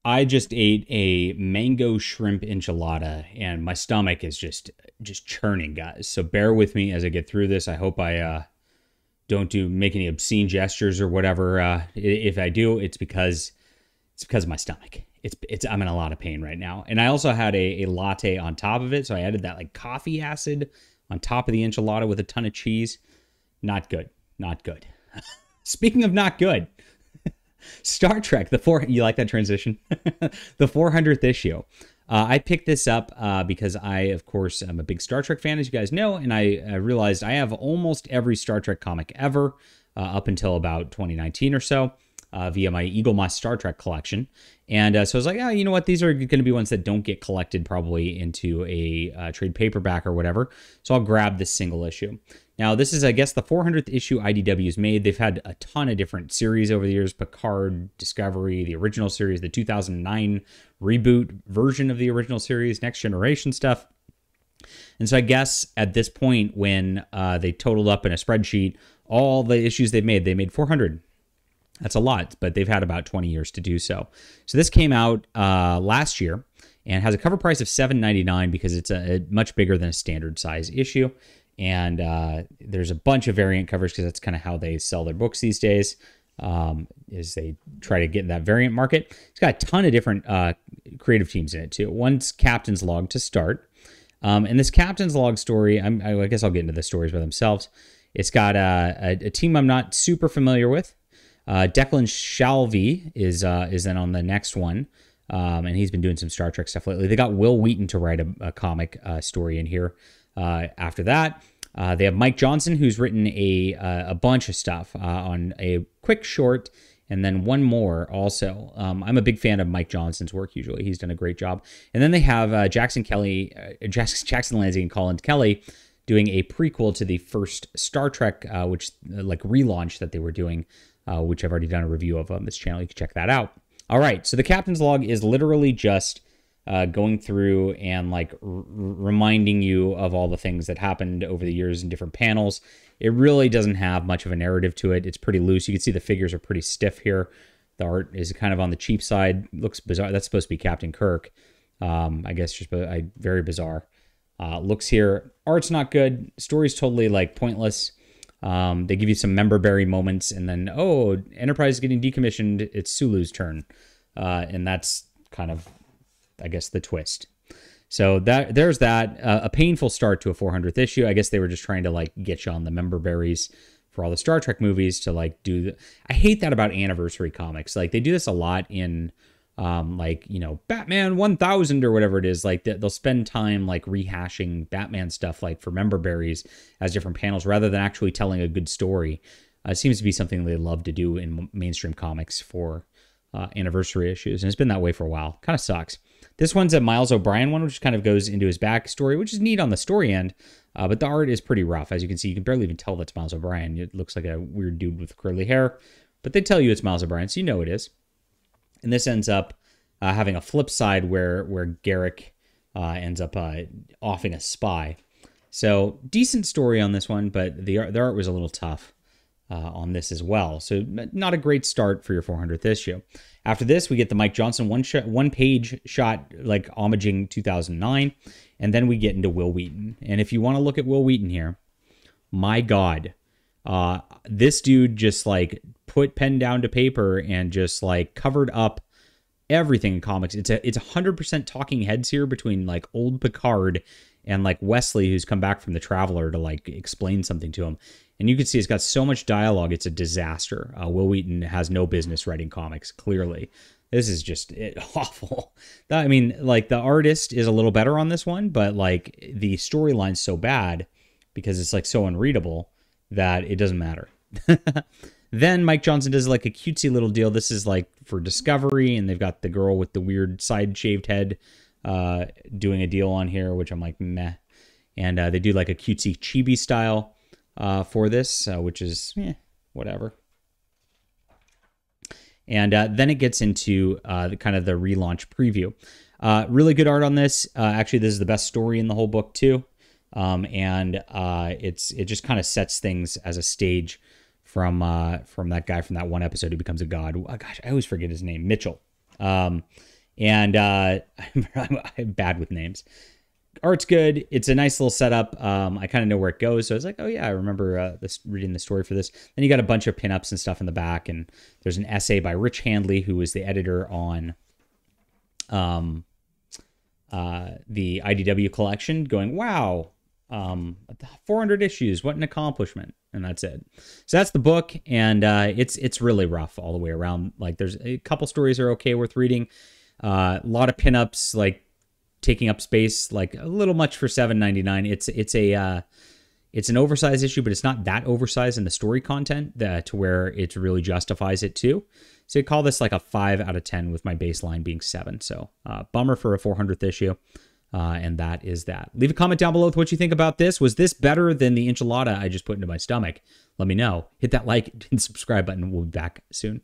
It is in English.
I just ate a mango shrimp enchilada, and my stomach is just churning, guys. So bear with me as I get through this. I hope I don't make any obscene gestures or whatever. If I do, it's because of my stomach. I'm in a lot of pain right now. And I also had a latte on top of it, so I added that like coffee acid on top of the enchilada with a ton of cheese. Not good. Not good. Speaking of not good, Star Trek, you like that transition? The 400th issue. I picked this up because I, of course, am a big Star Trek fan, as you guys know, and I realized I have almost every Star Trek comic ever up until about 2019 or so via my Eagle Moss Star Trek collection. And so I was like, oh, you know what? These are going to be ones that don't get collected probably into a trade paperback or whatever. So I'll grab this single issue. Now, this is, I guess, the 400th issue IDW's made. They've had a ton of different series over the years. Picard, Discovery, the original series, the 2009 reboot version of the original series, Next Generation stuff. And so I guess at this point when they totaled up in a spreadsheet all the issues they made 400. That's a lot, but they've had about 20 years to do so. So this came out last year and has a cover price of $7.99 because it's a much bigger than a standard size issue. And there's a bunch of variant covers because that's kind of how they sell their books these days, is they try to get in that variant market. It's got a ton of different creative teams in it, too. One's Captain's Log to start. And this Captain's Log story, I guess I'll get into the stories by themselves. It's got a team I'm not super familiar with. Declan Shalvey is then on the next one. And he's been doing some Star Trek stuff lately. They got Will Wheaton to write a comic story in here. After that, they have Mike Johnson, who's written a bunch of stuff on a quick short, and then one more also. I'm a big fan of Mike Johnson's work. Usually, he's done a great job. And then they have Jackson Lanzing, and Colin Kelly doing a prequel to the first Star Trek, which like relaunch that they were doing, which I've already done a review of on this channel. You can check that out. All right, so the Captain's Log is literally just going through and like reminding you of all the things that happened over the years in different panels. It really doesn't have much of a narrative to it. It's pretty loose. You can see the figures are pretty stiff here. The art is kind of on the cheap side. Looks bizarre. That's supposed to be Captain Kirk. I guess just very bizarre. Looks here. Art's not good. Story's totally like pointless. They give you some member berry moments and then, oh, Enterprise is getting decommissioned. It's Sulu's turn. And that's kind of, I guess, the twist. So there's that. A painful start to a 400th issue. I guess they were just trying to like get you on the member berries for all the Star Trek movies to like do the... I hate that about anniversary comics. Like they do this a lot in like, you know, Batman 1000 or whatever it is. Like they'll spend time like rehashing Batman stuff like for member berries as different panels rather than actually telling a good story. It seems to be something they love to do in mainstream comics for anniversary issues. And it's been that way for a while. Kind of sucks. This one's a Miles O'Brien one, which kind of goes into his backstory, which is neat on the story end. But the art is pretty rough. As you can see, you can barely even tell that's Miles O'Brien. It looks like a weird dude with curly hair. But they tell you it's Miles O'Brien, so you know it is. And this ends up having a flip side where Garrick ends up offing a spy. So decent story on this one, but the art was a little tough on this as well. So not a great start for your 400th issue. After this, we get the Mike Johnson one page shot like homaging 2009. And then we get into Will Wheaton. And if you want to look at Will Wheaton here, my God, this dude just like put pen down to paper and just like covered up everything in comics. It's 100% talking heads here between like old Picard and like Wesley, who's come back from the Traveler to like explain something to him. And you can see it's got so much dialogue. It's a disaster. Will Wheaton has no business writing comics, clearly. This is just awful. I mean, like the artist is a little better on this one, but like the storyline's so bad because it's like so unreadable that it doesn't matter. Then Mike Johnson does like a cutesy little deal. This is like for Discovery, and they've got the girl with the weird side shaved head doing a deal on here, which I'm like, meh. And they do like a cutesy chibi style for this, which is whatever. And then it gets into the kind of the relaunch preview. Really good art on this. Actually, this is the best story in the whole book too. And it just kind of sets things as a stage from that guy from that one episode who becomes a god. Oh, gosh, I always forget his name, Mitchell. And I'm bad with names. Art's good. It's a nice little setup. I kind of know where it goes. So I was like, oh yeah, I remember reading the story for this. Then you got a bunch of pinups and stuff in the back. And there's an essay by Rich Handley, who was the editor on the IDW collection, going, wow, 400 issues. What an accomplishment. And that's it. So that's the book. And it's really rough all the way around. Like there's a couple stories are okay, worth reading. A lot of pinups, like taking up space, like a little much for $7.99. It's an oversized issue, but it's not that oversized in the story content to where it really justifies it too. So I call this like a 5 out of 10 with my baseline being 7. So bummer for a 400th issue. And that is that. Leave a comment down below with what you think about this. Was this better than the enchilada I just put into my stomach? Let me know. Hit that like and subscribe button. We'll be back soon.